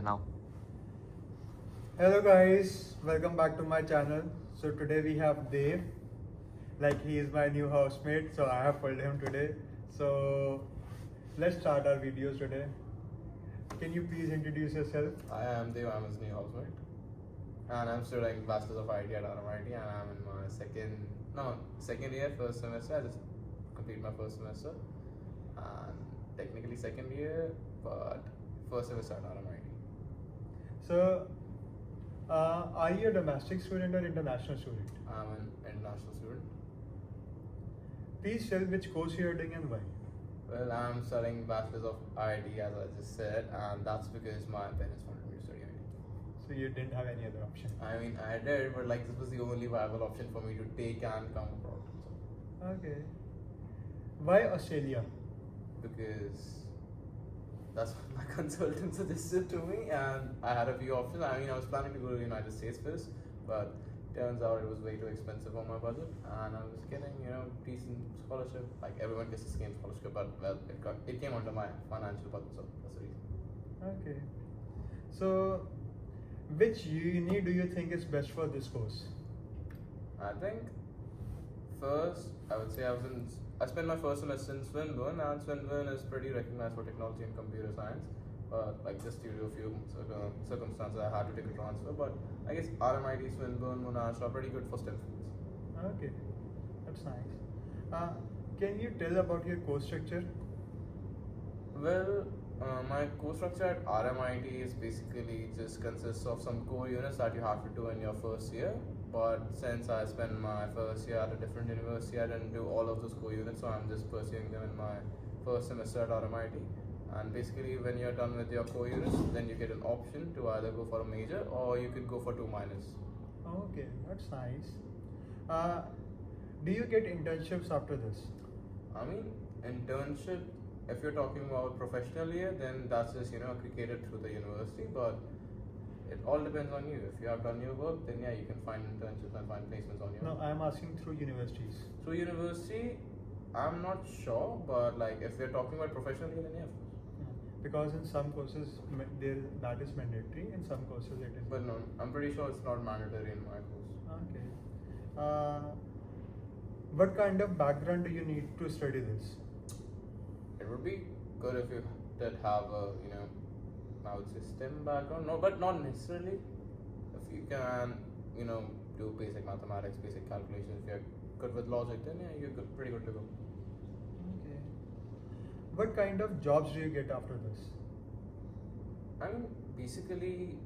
now. Hello guys, welcome back to my channel. So today we have Dave. Like he is my new housemate, so I have pulled him today. So let's start our videos today. Can you please introduce yourself? I am Dev, I'm his new housemate. And I'm studying Bachelor of IT at RMIT, and I'm in my second year, first semester. I just completed my first semester. And technically second year, but first semester at RMIT. So are you a domestic student or international student? I'm an international student. Please tell which course you are doing and why. Well, I'm studying Bachelor of IT, as I just said, and that's because my parents wanted me to study IT. So you didn't have any other option. I mean, I did, but like this was the only viable option for me to take and come abroad. So, Okay. Why Australia? because that's what my consultant suggested to me, and I had a few options. I mean, I was planning to go to the United States first, but turns out it was way too expensive on my budget, and I was getting decent scholarship. Like everyone gets the same scholarship, but well, it came under my financial budget, so that's the reason. Okay. So which uni do you think is best for this course? I think first I would say I spent my first semester in Swinburne, and Swinburne is pretty recognized for technology and computer science. But like just due to a few circumstances, I had to take a transfer. But I guess RMIT, Swinburne, Monash are pretty good for STEM fields. Okay, that's nice. Can you tell about your course structure? Well, my course structure at RMIT is basically just consists of some core units that you have to do in your first year. But since I spent my first year at a different university, I didn't do all of those core units, so I'm just pursuing them in my first semester at RMIT. And basically, when you're done with your core units, then you get an option to either go for a major or you could go for 2 minors. Okay, that's nice. Do you get internships after this? I mean, internship, if you're talking about professional year, then that's just, created through the university, but it all depends on you. If you have done your work, then yeah, you can find internships and find placements on your No, own. I'm asking through universities. Through university, I'm not sure, but like if you're talking about professional year, then yeah, of course. Because in some courses that is mandatory, in some courses it is. But no, I'm pretty sure it's not mandatory in my course. Okay. What kind of background do you need to study this? It would be good if you did have a, I would say STEM background. No, but not necessarily. If you can, do basic mathematics, basic calculations, if you're good with logic, then yeah, you're pretty good to go. Okay. What kind of jobs do you get after this? I mean, basically,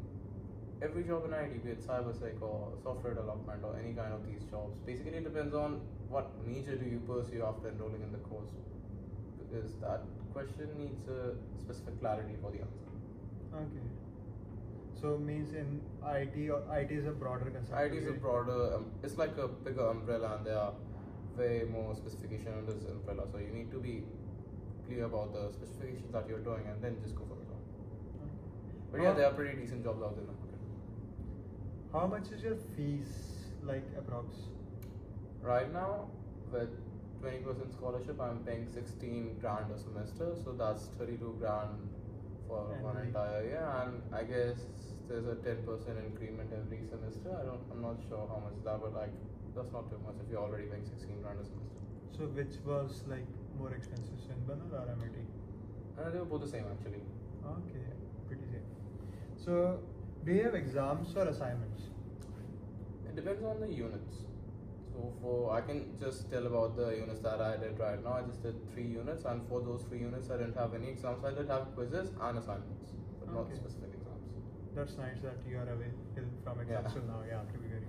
every job in IT, be it cybersec or software development or any kind of these jobs, basically it depends on what major do you pursue after enrolling in the course. Because that question needs a specific clarity for the answer. Okay. So means in IT or IT is a broader concept. IT is a broader, it's like a bigger umbrella, and there are way more specifications under this umbrella. So you need to be clear about the specifications that you're doing, and then just go for the job. Okay. But yeah, there are pretty decent jobs out there in the market. How much is your fees, like approx? Right now, with 20% scholarship, I'm paying 16 grand a semester, so that's 32 grand for one Annually. entire year, and I guess there's a 10% increment every semester. I'm not sure how much that, but like that's not too much if you're already paying 16 grand a semester. So which was like more expensive, Swinburne or RMIT? They were both the same actually. Okay, pretty same. So do you have exams or assignments? It depends on the units. So I can just tell about the units that I did right now. I just did 3 units, and for those 3 units, I didn't have any exams. I did have quizzes and assignments, but not Okay. specific exams. That's nice that you are away from Yeah. exams till now. Yeah, to be very.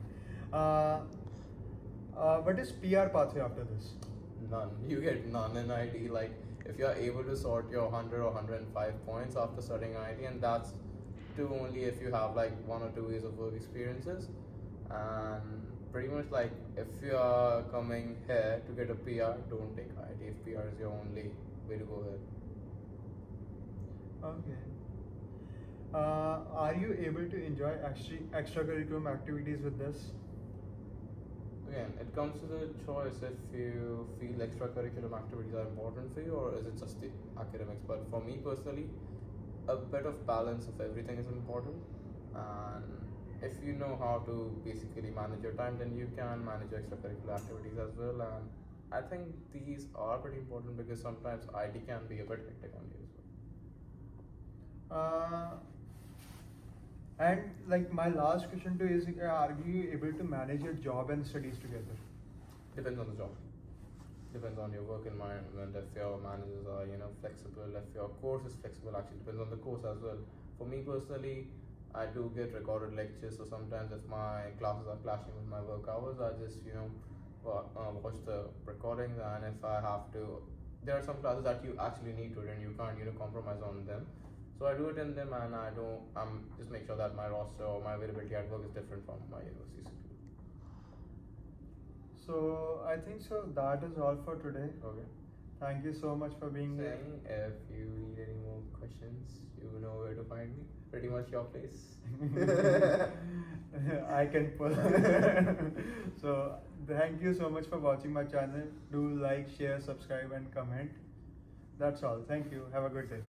What is PR pathway after this? None. You get none in IT. Like if you are able to sort your 100 or 105 points after studying IT, and that's too only if you have like 1 or 2 years of work experiences, and pretty much like if you are coming here to get a PR, don't take IT if PR is your only way to go here. Okay. Are you able to enjoy extracurricular activities with this? Again, it comes to the choice if you feel extracurricular activities are important for you, or is it just the academics. But for me personally, a bit of balance of everything is important, and if you know how to basically manage your time, then you can manage your extracurricular activities as well. And I think these are pretty important because sometimes IT can be a bit hectic on you as well. And like my last question to you is, are you able to manage your job and studies together? Depends on the job. Depends on your work environment. If your managers are, flexible. If your course is flexible, actually depends on the course as well. For me personally, I do get recorded lectures, so sometimes if my classes are clashing with my work hours, I just watch the recordings. And if I have to, there are some classes that you actually need to, and you can't compromise on them. So I do attend them, and I'm just make sure that my roster or my availability at work is different from my university schedule. So I think so that is all for today. Okay. Thank you so much for being here. If you need any more questions, you know where to find me. Pretty much your place. I can pull. So thank you so much for watching my channel. Do like, share, subscribe and comment. That's all. Thank you. Have a good day.